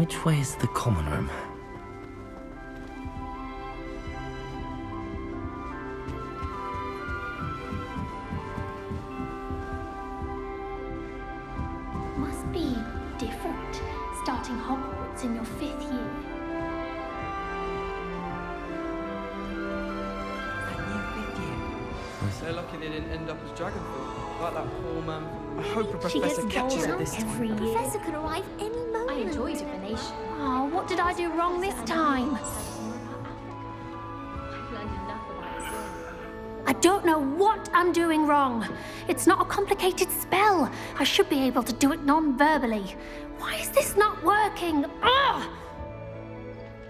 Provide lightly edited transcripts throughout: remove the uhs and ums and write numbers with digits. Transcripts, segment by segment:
Which way is the common room? Must be different, starting Hogwarts in your 5th year. They're lucky they didn't end up as Dragonfall, like that poor man from the... I hope a She professor gets catches older it this every time. year. Professor could arrive any moment. I enjoy divination. Oh, what did I do wrong this time? I don't know what I'm doing wrong. It's not a complicated spell. I should be able to do it non-verbally. Why is this not working? Ugh!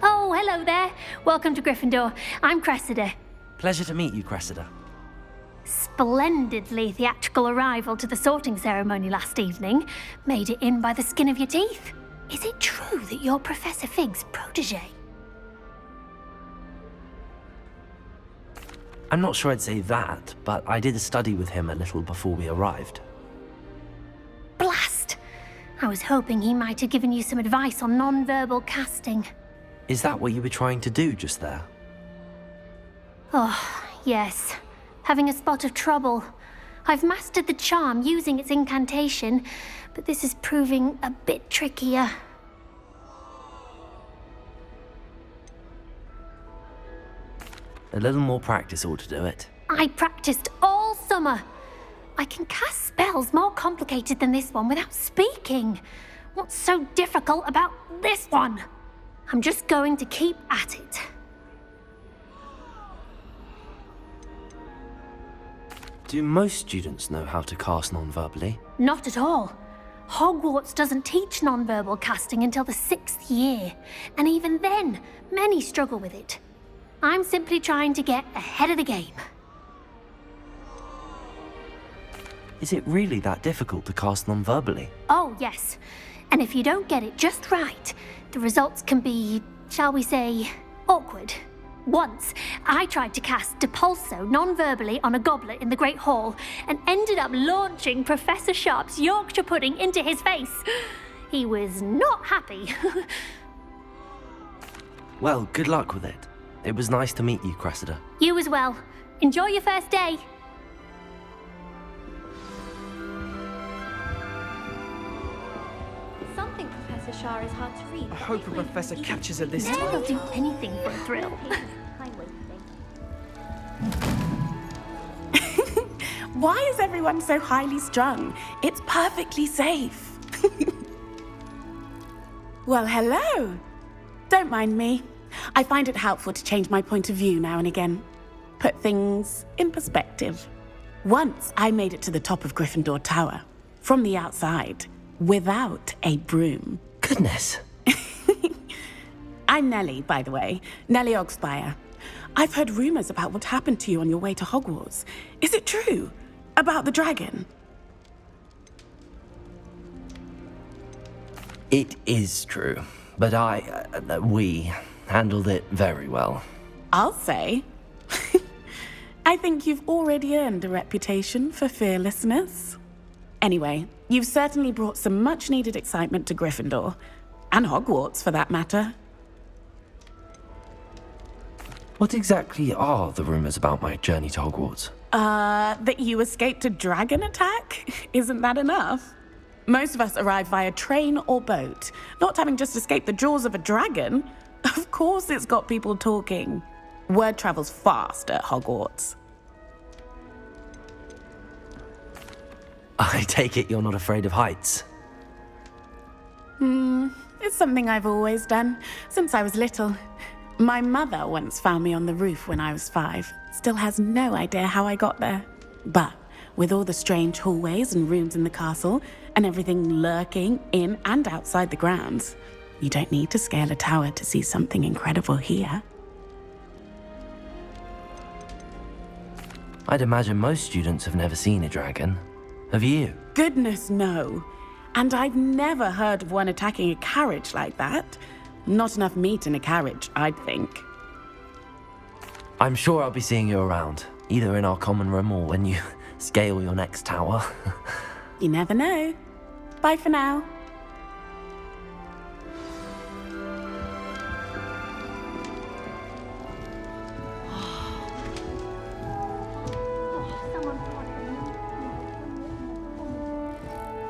Oh, hello there. Welcome to Gryffindor. I'm Cressida. Pleasure to meet you, Cressida. Splendidly theatrical arrival to the sorting ceremony last evening. Made it in by the skin of your teeth. Is it true that you're Professor Fig's protege? I'm not sure I'd say that, but I did a study with him a little before we arrived. Blast! I was hoping he might have given you some advice on non-verbal casting. Is that what you were trying to do just there? Oh, yes. Having a spot of trouble. I've mastered the charm using its incantation, but this is proving a bit trickier. A little more practice ought to do it. I practiced all summer. I can cast spells more complicated than this one without speaking. What's so difficult about this one? I'm just going to keep at it. Do most students know how to cast non-verbally? Not at all. Hogwarts doesn't teach non-verbal casting until the 6th year, and even then, many struggle with it. I'm simply trying to get ahead of the game. Is it really that difficult to cast non-verbally? Oh, yes. And if you don't get it just right, the results can be, shall we say, awkward. Once, I tried to cast Depulso non-verbally on a goblet in the Great Hall and ended up launching Professor Sharp's Yorkshire pudding into his face. He was not happy. Well, good luck with it. It was nice to meet you, Cressida. You as well. Enjoy your first day. Something Professor Shah is hard to read. I hope a professor catches it this Now time. they'll do anything for a thrill. Why is everyone so highly strung? It's perfectly safe. Well, hello. Don't mind me. I find it helpful to change my point of view now and again. Put things in perspective. Once I made it to the top of Gryffindor Tower, from the outside, without a broom. Goodness. I'm Nellie, by the way. Nellie Ogspire. I've heard rumors about what happened to you on your way to Hogwarts. Is it true? About the dragon? It is true, but we handled it very well. I'll say. I think you've already earned a reputation for fearlessness. Anyway, you've certainly brought some much-needed excitement to Gryffindor. And Hogwarts, for that matter. What exactly are the rumors about my journey to Hogwarts? That you escaped a dragon attack? Isn't that enough? Most of us arrive via train or boat, not having just escaped the jaws of a dragon. Of course it's got people talking. Word travels fast at Hogwarts. I take it you're not afraid of heights. It's something I've always done, since I was little. My mother once found me on the roof when I was 5. Still has no idea how I got there. But with all the strange hallways and rooms in the castle, and everything lurking in and outside the grounds, you don't need to scale a tower to see something incredible here. I'd imagine most students have never seen a dragon. Have you? Goodness, no. And I've never heard of one attacking a carriage like that. Not enough meat in a carriage, I'd think. I'm sure I'll be seeing you around, either in our common room or when you scale your next tower. You never know. Bye for now.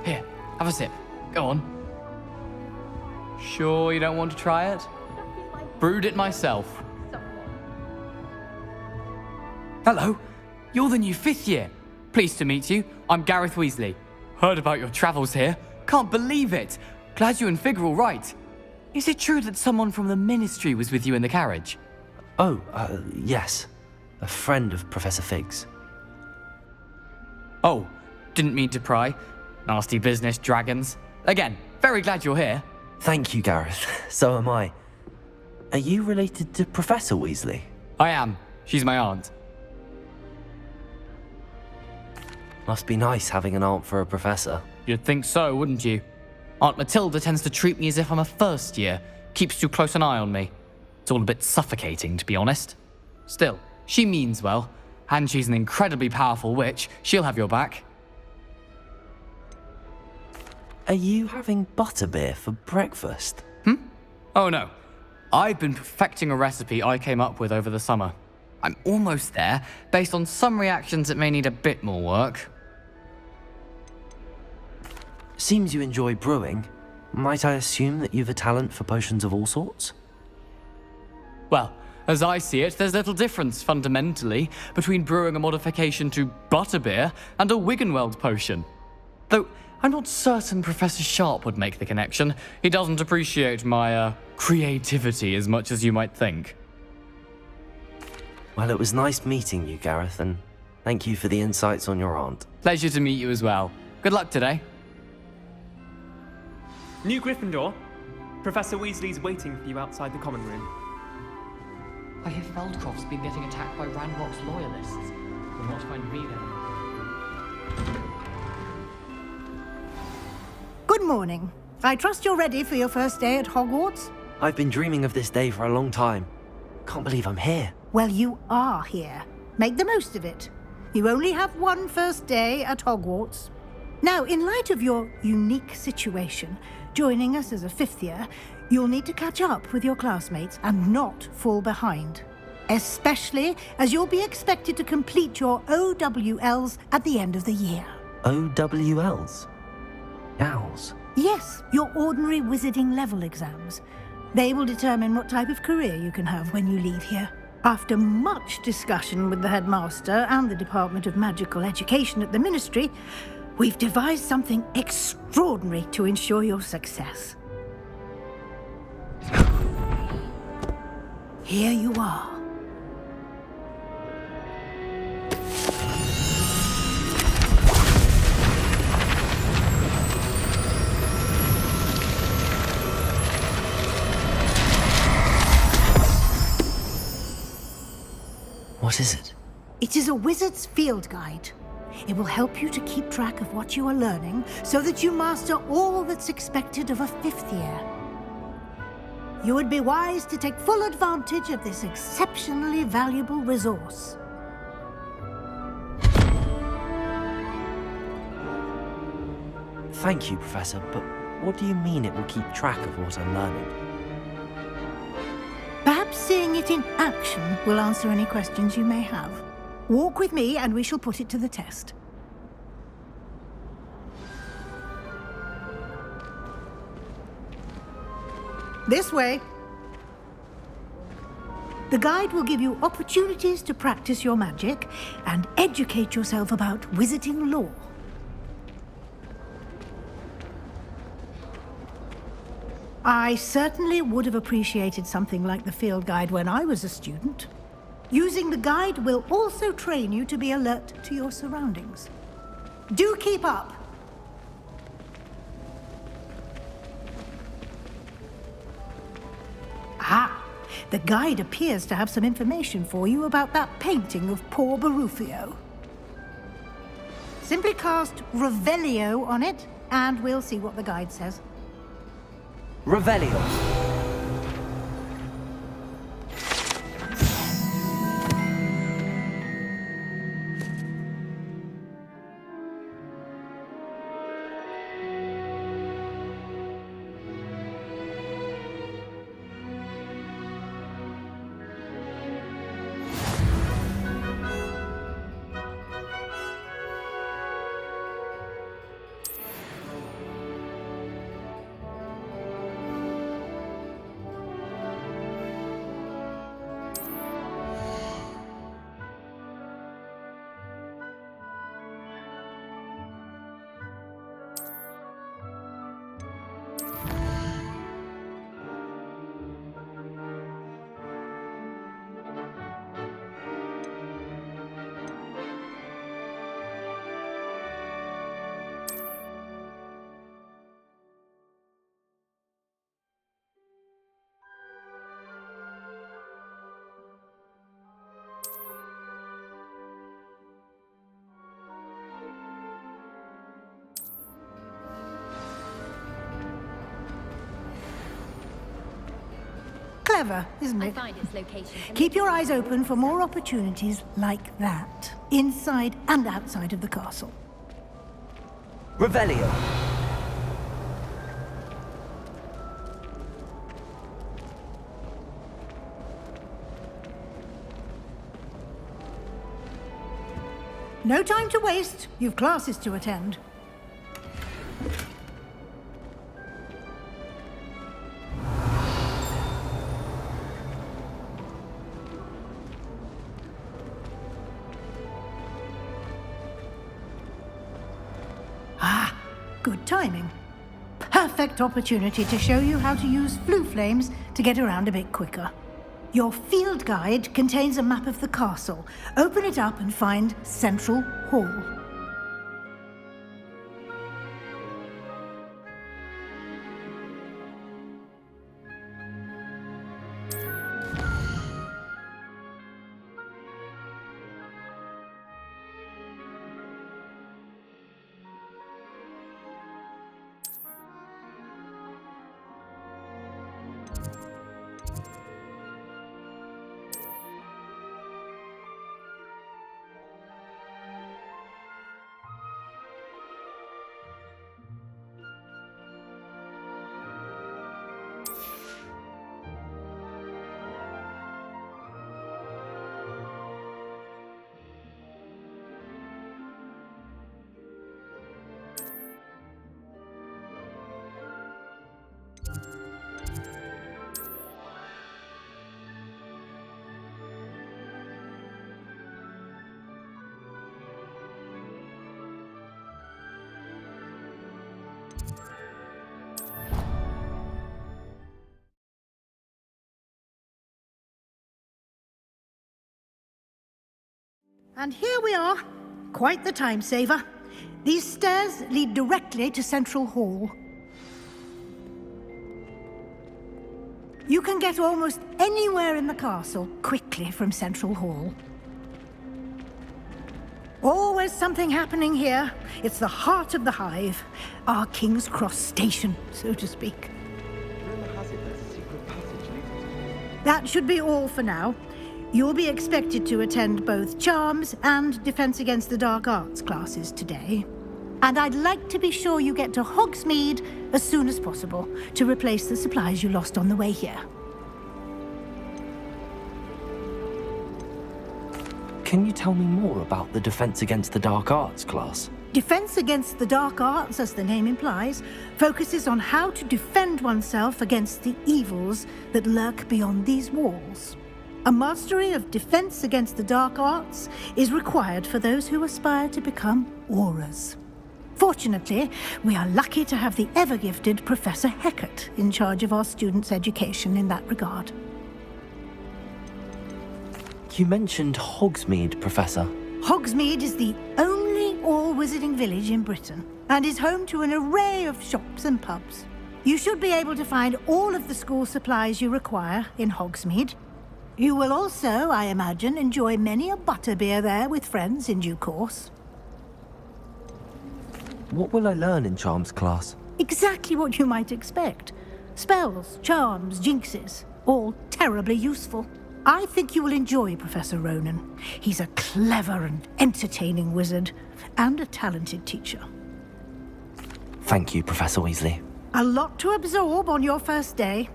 Here, have a sip. Go on. Sure you don't want to try it? Brewed it myself. Hello, you're the new 5th year. Pleased to meet you. I'm Gareth Weasley. Heard about your travels here. Can't believe it. Glad you and Fig are all right. Is it true that someone from the Ministry was with you in the carriage? Oh, yes. A friend of Professor Fig's. Oh, didn't mean to pry. Nasty business, dragons. Again, very glad you're here. Thank you, Gareth. So am I. Are you related to Professor Weasley? I am. She's my aunt. Must be nice having an aunt for a professor. You'd think so, wouldn't you? Aunt Matilda tends to treat me as if I'm a first year. Keeps too close an eye on me. It's all a bit suffocating, to be honest. Still, she means well. And she's an incredibly powerful witch. She'll have your back. Are you having butterbeer for breakfast? Oh no. I've been perfecting a recipe I came up with over the summer. I'm almost there. Based on some reactions, it may need a bit more work. Seems you enjoy brewing. Might I assume that you've a talent for potions of all sorts? Well, as I see it, there's little difference, fundamentally, between brewing a modification to butterbeer and a Wiggenweld potion. Though, I'm not certain Professor Sharp would make the connection. He doesn't appreciate my, creativity as much as you might think. Well, it was nice meeting you, Gareth, and thank you for the insights on your aunt. Pleasure to meet you as well. Good luck today. New Gryffindor. Professor Weasley's waiting for you outside the common room. I hear Feldcroft's been getting attacked by Ranrock's loyalists. Will not find me there. Good morning. I trust you're ready for your first day at Hogwarts? I've been dreaming of this day for a long time. Can't believe I'm here. Well, you are here. Make the most of it. You only have one first day at Hogwarts. Now, in light of your unique situation, joining us as a 5th year, you'll need to catch up with your classmates and not fall behind. Especially as you'll be expected to complete your OWLs at the end of the year. OWLs? Owls? Yes, your ordinary wizarding level exams. They will determine what type of career you can have when you leave here. After much discussion with the headmaster and the Department of Magical Education at the Ministry, we've devised something extraordinary to ensure your success. Here you are. What is it? It is a wizard's field guide. It will help you to keep track of what you are learning so that you master all that's expected of a 5th year. You would be wise to take full advantage of this exceptionally valuable resource. Thank you, Professor, but what do you mean it will keep track of what I'm learning? Perhaps seeing it in action will answer any questions you may have. Walk with me and we shall put it to the test. This way. The guide will give you opportunities to practice your magic and educate yourself about wizarding lore. I certainly would have appreciated something like the field guide when I was a student. Using the guide will also train you to be alert to your surroundings. Do keep up! Ah, the guide appears to have some information for you about that painting of poor Barufio. Simply cast Revelio on it, and we'll see what the guide says. Revelio. Clever, isn't I it? find its location. Keep your eyes open for more opportunities like that, inside and outside of the castle. Revelio. No time to waste. You've classes to attend. Ah, good timing. Perfect opportunity to show you how to use flue flames to get around a bit quicker. Your field guide contains a map of the castle. Open it up and find Central Hall. And here we are. Quite the time saver. These stairs lead directly to Central Hall. You can get almost anywhere in the castle quickly from Central Hall. Always something happening here. It's the heart of the hive. Our King's Cross station, so to speak. Rumor has it there's a secret passage leading to... That should be all for now. You'll be expected to attend both Charms and Defense Against the Dark Arts classes today. And I'd like to be sure you get to Hogsmeade as soon as possible to replace the supplies you lost on the way here. Can you tell me more about the Defense Against the Dark Arts class? Defense Against the Dark Arts, as the name implies, focuses on how to defend oneself against the evils that lurk beyond these walls. A mastery of Defense Against the Dark Arts is required for those who aspire to become Aurors. Fortunately, we are lucky to have the ever-gifted Professor Hecat in charge of our students' education in that regard. You mentioned Hogsmeade, Professor. Hogsmeade is the only all-wizarding village in Britain and is home to an array of shops and pubs. You should be able to find all of the school supplies you require in Hogsmeade. You will also, I imagine, enjoy many a butterbeer there with friends in due course. What will I learn in Charms class? Exactly what you might expect. Spells, charms, jinxes, all terribly useful. I think you will enjoy Professor Ronan. He's a clever and entertaining wizard, and a talented teacher. Thank you, Professor Weasley. A lot to absorb on your first day,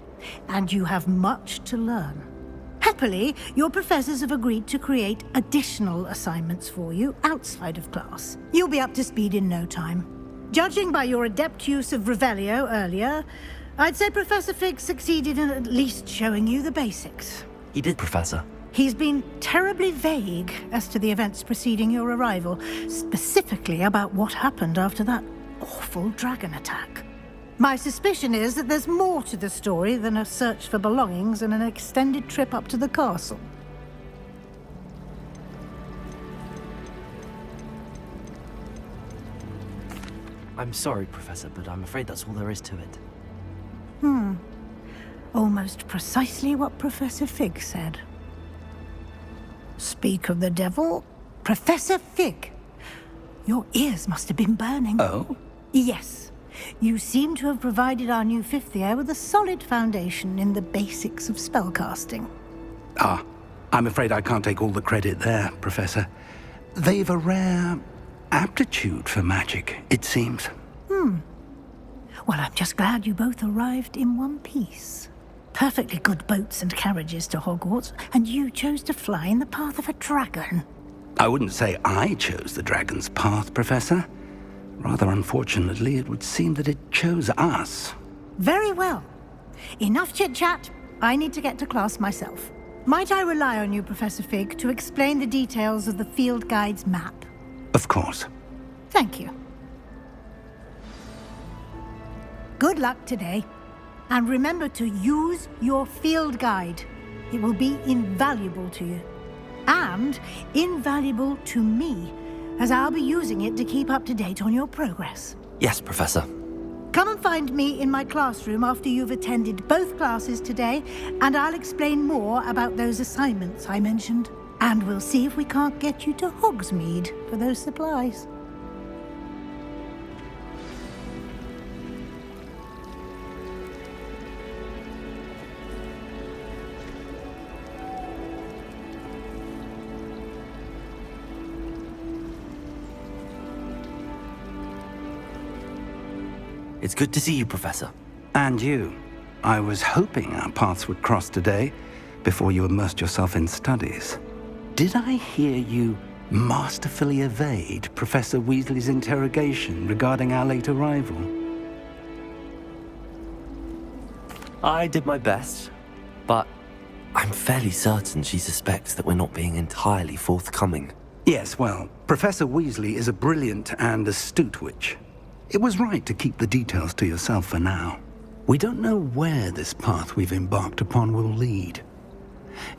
and you have much to learn. Happily, your professors have agreed to create additional assignments for you outside of class. You'll be up to speed in no time. Judging by your adept use of Revelio earlier, I'd say Professor Fig succeeded in at least showing you the basics. He did, Professor. He's been terribly vague as to the events preceding your arrival, specifically about what happened after that awful dragon attack. My suspicion is that there's more to the story than a search for belongings and an extended trip up to the castle. I'm sorry, Professor, but I'm afraid that's all there is to it. Almost precisely what Professor Fig said. Speak of the devil, Professor Fig. Your ears must have been burning. Oh? Yes. You seem to have provided our new fifth year with a solid foundation in the basics of spellcasting. Ah, I'm afraid I can't take all the credit there, Professor. They've a rare aptitude for magic, it seems. Well, I'm just glad you both arrived in one piece. Perfectly good boats and carriages to Hogwarts, and you chose to fly in the path of a dragon. I wouldn't say I chose the dragon's path, Professor. Rather unfortunately, it would seem that it chose us. Very well. Enough chit-chat. I need to get to class myself. Might I rely on you, Professor Fig, to explain the details of the field guide's map? Of course. Thank you. Good luck today. And remember to use your field guide. It will be invaluable to you. And invaluable to me, as I'll be using it to keep up to date on your progress. Yes, Professor. Come and find me in my classroom after you've attended both classes today, and I'll explain more about those assignments I mentioned. And we'll see if we can't get you to Hogsmeade for those supplies. It's good to see you, Professor. And you. I was hoping our paths would cross today, before you immersed yourself in studies. Did I hear you masterfully evade Professor Weasley's interrogation regarding our late arrival? I did my best, but I'm fairly certain she suspects that we're not being entirely forthcoming. Yes, well, Professor Weasley is a brilliant and astute witch. It was right to keep the details to yourself for now. We don't know where this path we've embarked upon will lead.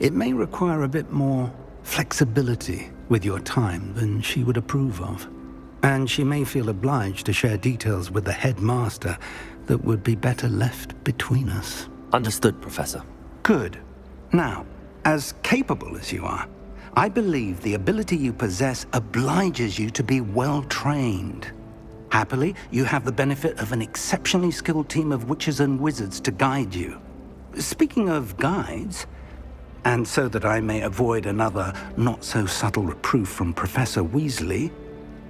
It may require a bit more flexibility with your time than she would approve of. And she may feel obliged to share details with the headmaster that would be better left between us. Understood, Professor. Good. Now, as capable as you are, I believe the ability you possess obliges you to be well trained. Happily, you have the benefit of an exceptionally skilled team of witches and wizards to guide you. Speaking of guides, and so that I may avoid another not-so-subtle reproof from Professor Weasley,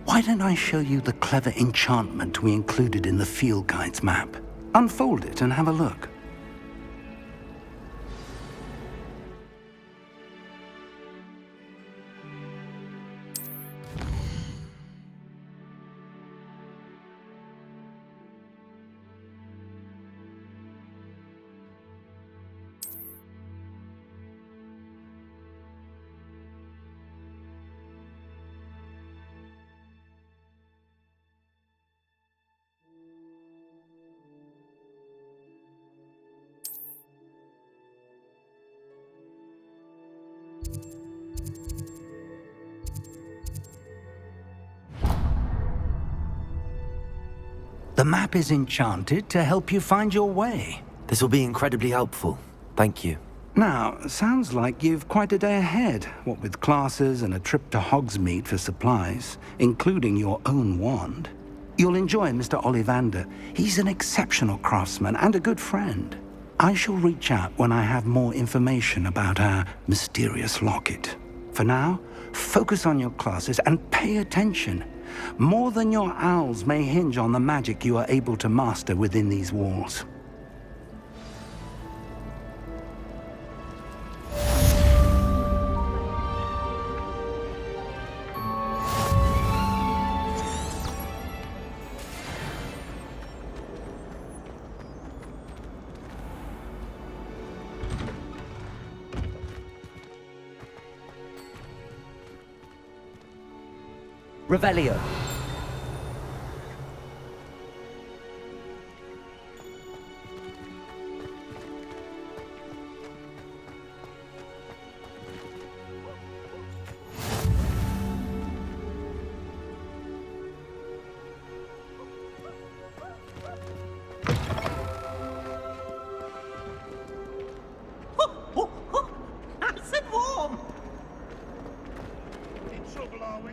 why don't I show you the clever enchantment we included in the field guide's map? Unfold it and have a look. The map is enchanted to help you find your way. This will be incredibly helpful. Thank you. Now, sounds like you've quite a day ahead, what with classes and a trip to Hogsmeade for supplies, including your own wand. You'll enjoy Mr. Ollivander. He's an exceptional craftsman and a good friend. I shall reach out when I have more information about our mysterious locket. For now, focus on your classes and pay attention. More than your owls may hinge on the magic you are able to master within these walls. Revelio. Nice and warm. In trouble, are we?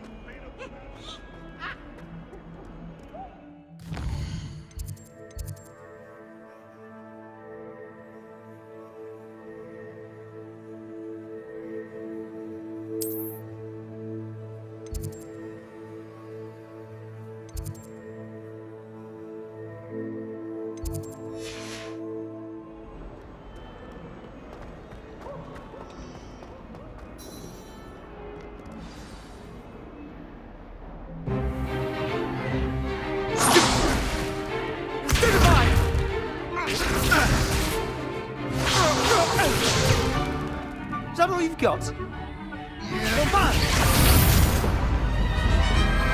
that all you've got?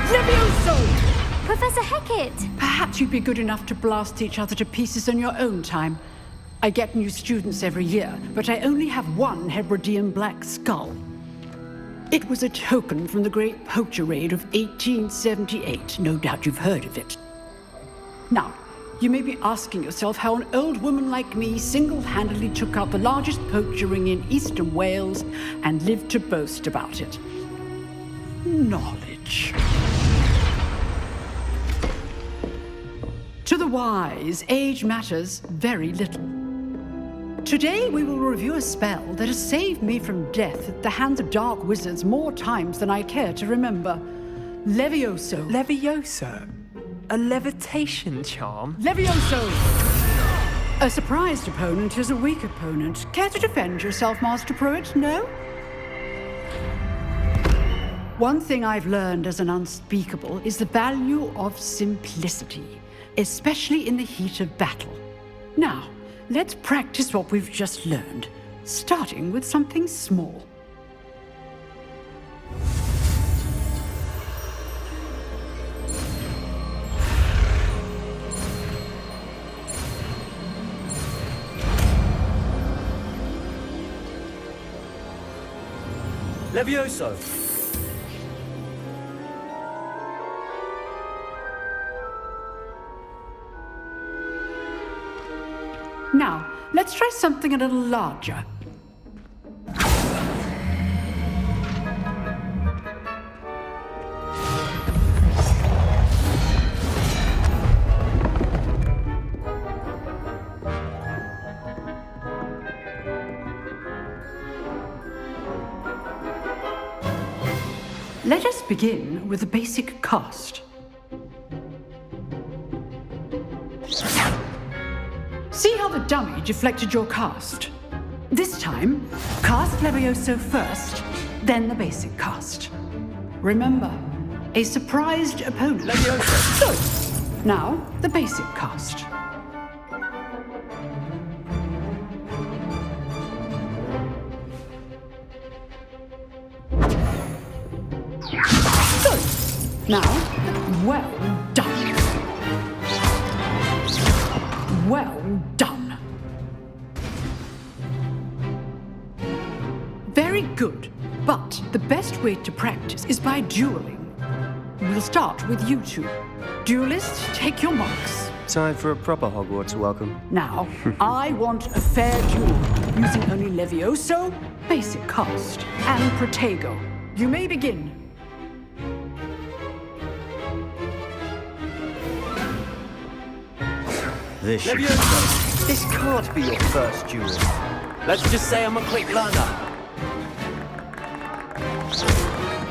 Levioso! Professor Hackett! Perhaps you'd be good enough to blast each other to pieces in your own time. I get new students every year, but I only have one Hebridean black skull. It was a token from the Great Poacher Raid of 1878. No doubt you've heard of it. Now, you may be asking yourself how an old woman like me single-handedly took out the largest poacher ring in eastern Wales and lived to boast about it. Knowledge. To the wise, age matters very little. Today we will review a spell that has saved me from death at the hands of dark wizards more times than I care to remember. Levioso. Levioso? A levitation charm? Levioso! A surprised opponent is a weak opponent. Care to defend yourself, Master Pruitt? No? One thing I've learned as an unspeakable is the value of simplicity, especially in the heat of battle. Now, let's practice what we've just learned, starting with something small. Levioso! Now, let's try something a little larger. Let us begin with the basic cast. See how the dummy deflected your cast? This time, cast Levioso first, then the basic cast. Remember, a surprised opponent. Levioso! So, now the basic cast. Good. Now, well done. Well done. Very good. But the best way to practice is by dueling. We'll start with you two. Duelists, take your marks. Time for a proper Hogwarts welcome. Now, I want a fair duel, using only Levioso, basic cast, and Protego. You may begin. This can't be your first duel. Let's just say I'm a quick learner.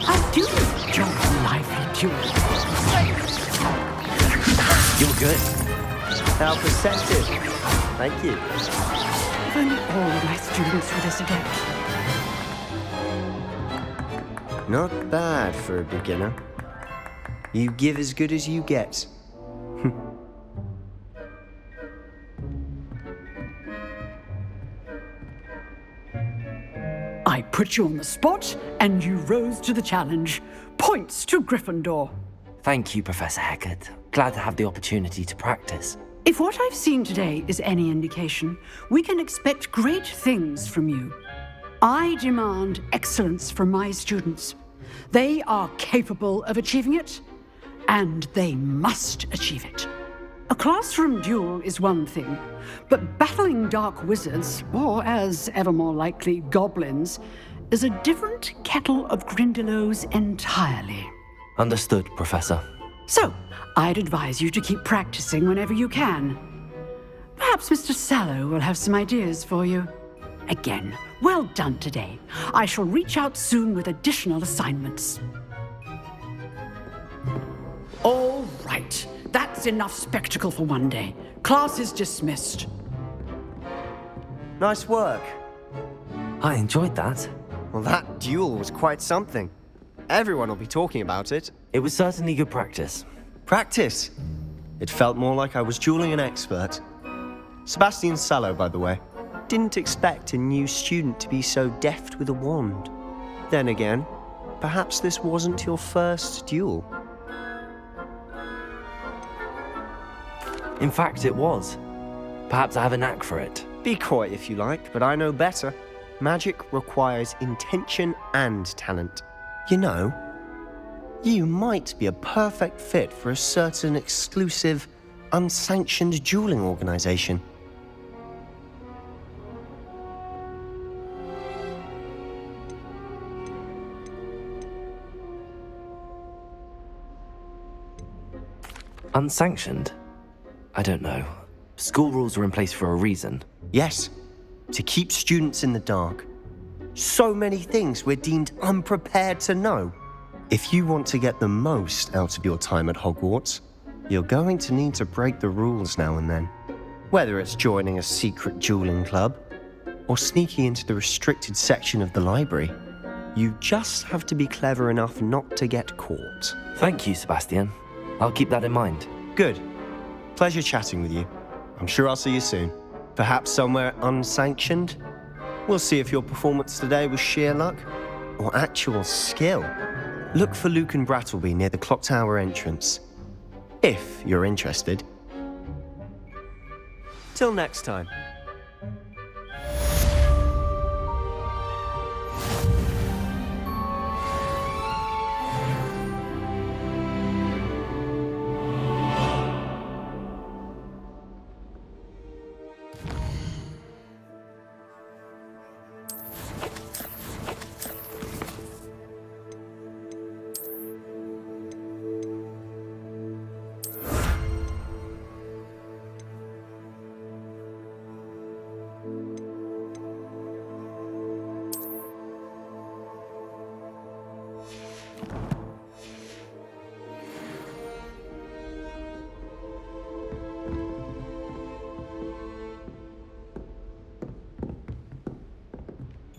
I do enjoy a lively duel. You're good. How perceptive. Thank you. If only all my students were this adept. Not bad for a beginner. You give as good as you get. I put you on the spot, and you rose to the challenge. Points to Gryffindor. Thank you, Professor Hackett. Glad to have the opportunity to practice. If what I've seen today is any indication, we can expect great things from you. I demand excellence from my students. They are capable of achieving it, and they must achieve it. A classroom duel is one thing, but battling dark wizards, or as ever more likely, goblins, is a different kettle of Grindylows entirely. Understood, Professor. So, I'd advise you to keep practicing whenever you can. Perhaps Mr. Sallow will have some ideas for you. Again, well done today. I shall reach out soon with additional assignments. All right. That's enough spectacle for one day. Class is dismissed. Nice work. I enjoyed that. Well, that duel was quite something. Everyone will be talking about it. It was certainly good practice. Practice? It felt more like I was dueling an expert. Sebastian Sallow, by the way. didn't expect a new student to be so deft with a wand. Then again, perhaps this wasn't your first duel. In fact, it was. Perhaps I have a knack for it. Be quiet if you like, but I know better. Magic requires intention and talent. You know, you might be a perfect fit for a certain exclusive, unsanctioned dueling organization. Unsanctioned? I don't know. School rules are in place for a reason. Yes, to keep students in the dark. So many things we're deemed unprepared to know. If you want to get the most out of your time at Hogwarts, you're going to need to break the rules now and then. Whether it's joining a secret dueling club, or sneaking into the restricted section of the library, you just have to be clever enough not to get caught. Thank you, Sebastian. I'll keep that in mind. Good. Pleasure chatting with you. I'm sure I'll see you soon. Perhaps somewhere unsanctioned? We'll see if your performance today was sheer luck or actual skill. Look for Luke and Brattleby near the clock tower entrance, if you're interested. Till next time.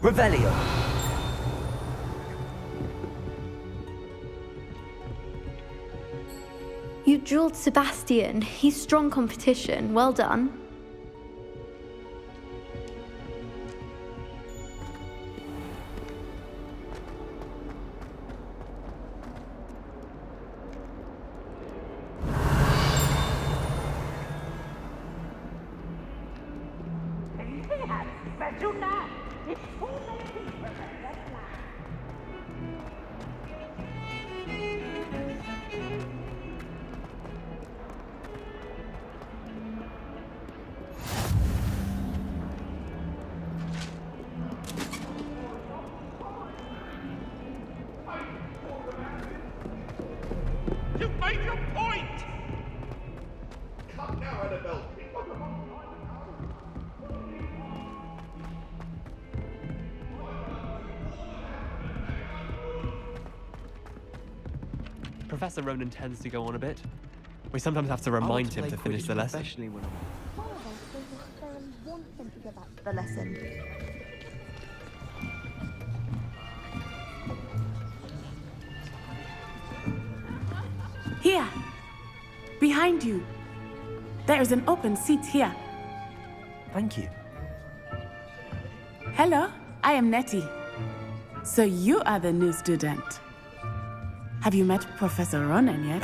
Revelio! You dueled Sebastian. He's strong competition. Well done. You've made your point! Come now, Annabelle. Professor Ronan tends to go on a bit. We sometimes have to remind him to finish the lesson. The lesson. Here, behind you. There is an open seat here. Thank you. Hello, I am Nettie. So you are the new student. Have you met Professor Ronan yet?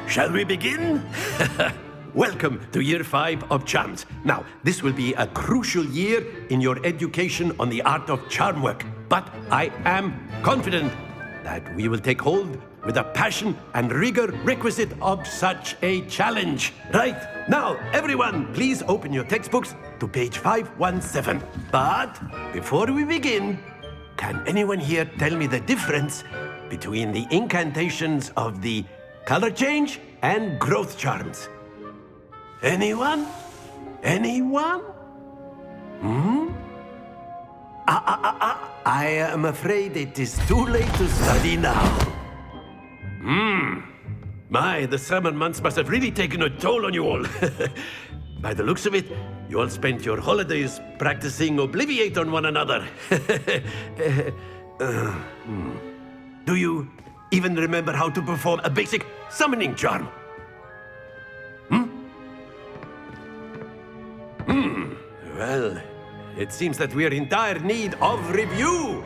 Shall we begin? Welcome to Year 5 of Charms. Now, this will be a crucial year in your education on the art of charm work. But I am confident that we will take hold with the passion and rigor requisite of such a challenge. Right, now, everyone, please open your textbooks to page 517. But before we begin, can anyone here tell me the difference between the incantations of the color change and growth charms? Anyone? Anyone? I am afraid it is too late to study now. My, the summer months must have really taken a toll on you all. By the looks of it, you all spent your holidays practicing Obliviate on one another. Do you even remember how to perform a basic summoning charm? Well, it seems that we are in dire need of review.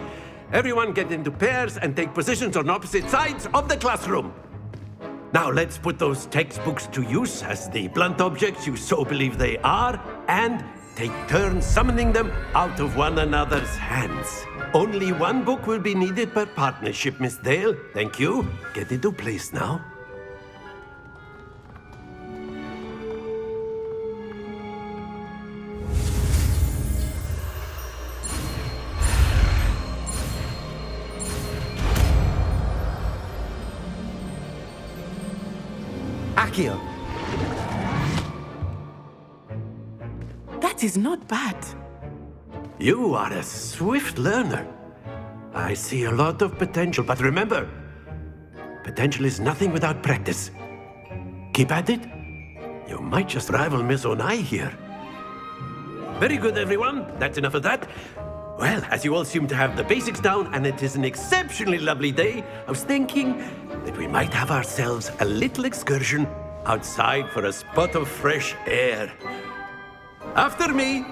Everyone get into pairs and take positions on opposite sides of the classroom. Now let's put those textbooks to use as the blunt objects you so believe they are, and take turns summoning them out of one another's hands. Only one book will be needed per partnership, Miss Dale. Thank you. Get into place now. Accio! That is not bad. You are a swift learner. I see a lot of potential, but remember, potential is nothing without practice. Keep at it. You might just rival Miss Onai here. Very good, everyone. That's enough of that. Well, as you all seem to have the basics down, and it is an exceptionally lovely day, I was thinking that we might have ourselves a little excursion outside for a spot of fresh air. After me!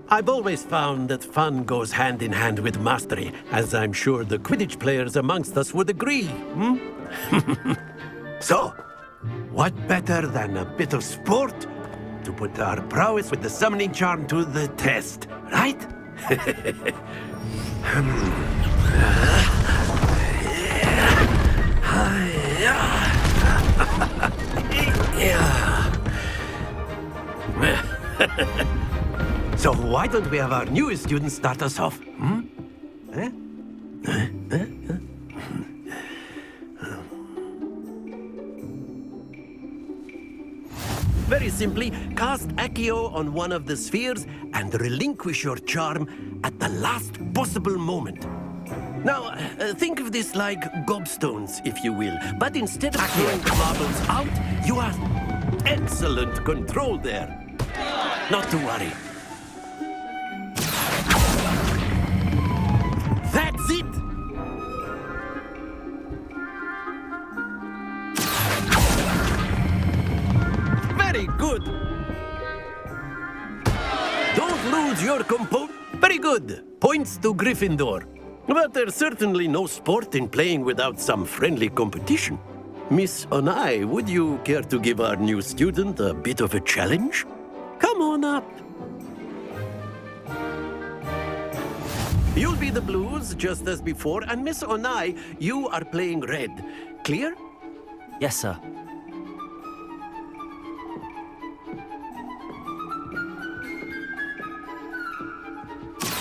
I've always found that fun goes hand in hand with mastery, as I'm sure the Quidditch players amongst us would agree, So, what better than a bit of sport to put our prowess with the summoning charm to the test, right? So why don't we have our newest student start us off? Very simply, cast Accio on one of the spheres and relinquish your charm at the last possible moment. Now, think of this like gobstones, if you will. But instead of throwing the marbles out, you have excellent control there. Not to worry. That's it! Very good! Don't lose your composure. Very good. Points to Gryffindor. But there's certainly no sport in playing without some friendly competition. Miss Onai, would you care to give our new student a bit of a challenge? Come on up. You'll be the blues, just as before, and Miss Onai, you are playing red. Clear? Yes, sir.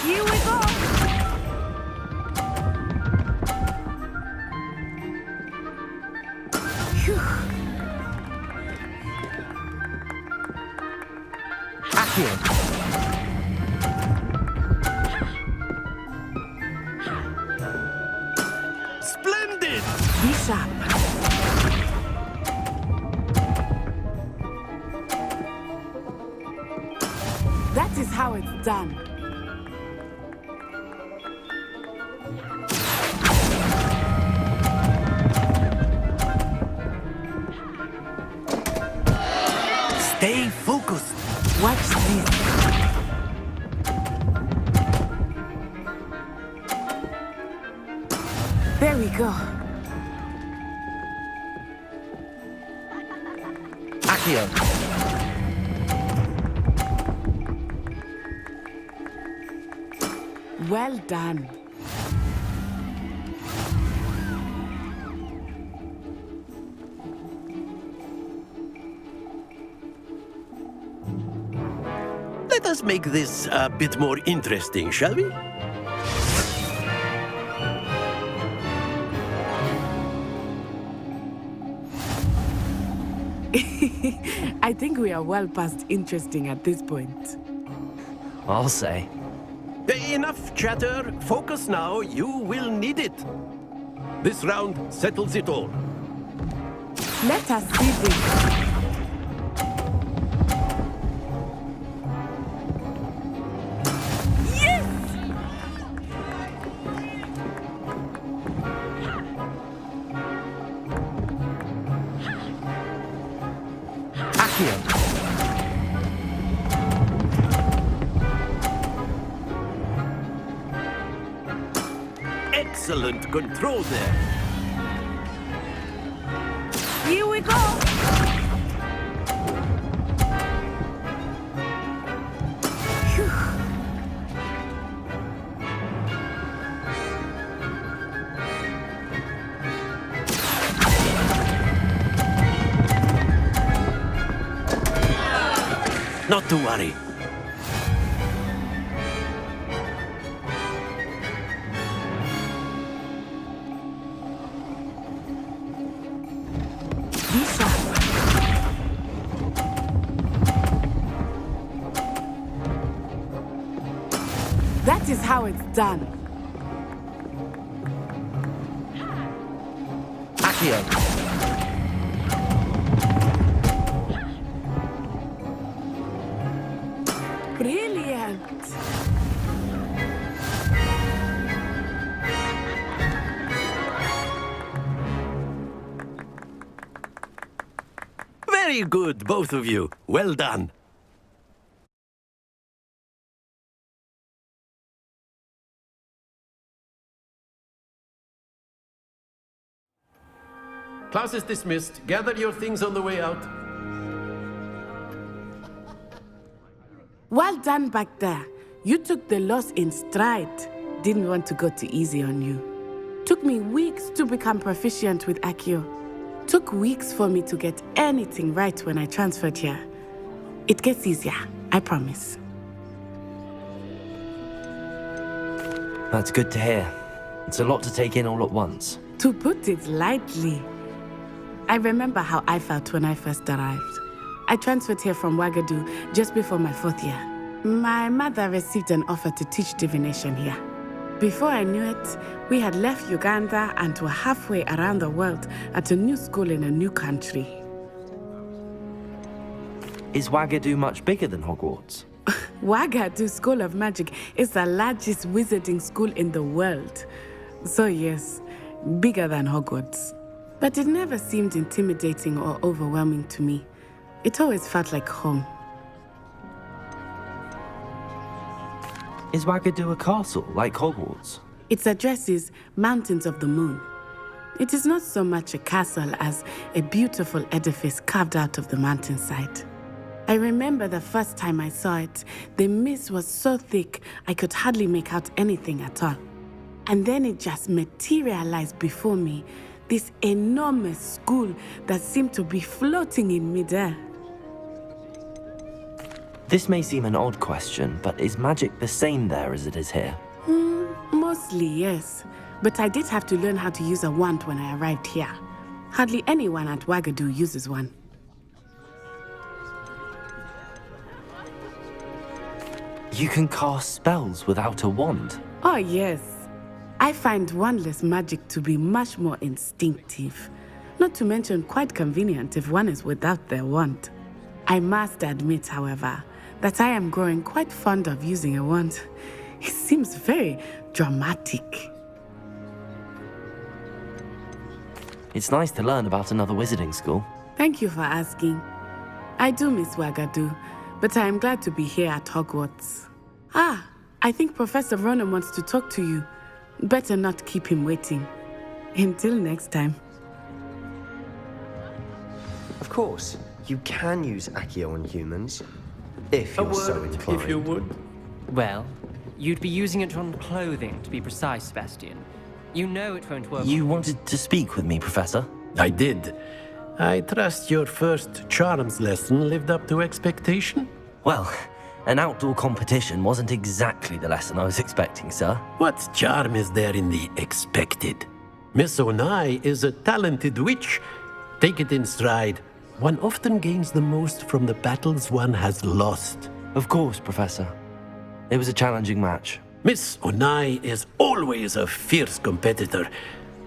Here we go! Splendid! Be sharp. That is how it's done. Stay focused. Watch this. There we go. Accio! Well done. Let us make this a bit more interesting, shall we? I think we are well past interesting at this point. I'll say. Enough chatter. Focus now. You will need it. This round settles it all. Let us see this. Accio. Excellent control there. Here we go! Not to worry. That is how it's done. Accio. Brilliant. Very good, both of you. Well done. Class is dismissed. Gather your things on the way out. Well done back there. You took the loss in stride. Didn't want to go too easy on you. Took me weeks to become proficient with Accio. Took weeks for me to get anything right when I transferred here. It gets easier, I promise. That's good to hear. It's a lot to take in all at once. To put it lightly, I remember how I felt when I first arrived. I transferred here from Ouagadougou just before my 4th year. My mother received an offer to teach divination here. Before I knew it, we had left Uganda and were halfway around the world at a new school in a new country. Is Ouagadougou much bigger than Hogwarts? Ouagadougou School of Magic is the largest wizarding school in the world. So yes, bigger than Hogwarts. But it never seemed intimidating or overwhelming to me. It always felt like home. Is Ouagadougou a castle, like Hogwarts? Its address is Mountains of the Moon. It is not so much a castle as a beautiful edifice carved out of the mountainside. I remember the first time I saw it, the mist was so thick I could hardly make out anything at all. And then it just materialized before me, this enormous school that seemed to be floating in midair. This may seem an odd question, but is magic the same there as it is here? Mostly, yes. But I did have to learn how to use a wand when I arrived here. Hardly anyone at Ouagadougou uses one. You can cast spells without a wand? Oh, yes. I find wandless magic to be much more instinctive. Not to mention quite convenient if one is without their wand. I must admit, however, that I am growing quite fond of using a wand. It seems very dramatic. It's nice to learn about another wizarding school. Thank you for asking. I do miss Ouagadougou, but I am glad to be here at Hogwarts. Ah, I think Professor Ronan wants to talk to you. Better not keep him waiting. Until next time. Of course, you can use Accio on humans, if you're so inclined. If you would. Well, you'd be using it on clothing, to be precise, Sebastian. You know it won't work. You wanted to speak with me, Professor? I did. I trust your first charms lesson lived up to expectation? Well, an outdoor competition wasn't exactly the lesson I was expecting, sir. What charm is there in the expected? Miss Onai is a talented witch. Take it in stride. One often gains the most from the battles one has lost. Of course, Professor. It was a challenging match. Miss Onai is always a fierce competitor,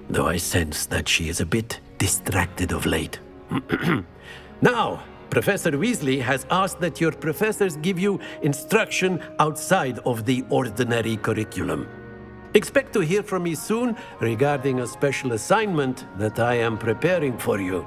though I sense that she is a bit distracted of late. Now, Professor Weasley has asked that your professors give you instruction outside of the ordinary curriculum. Expect to hear from me soon regarding a special assignment that I am preparing for you.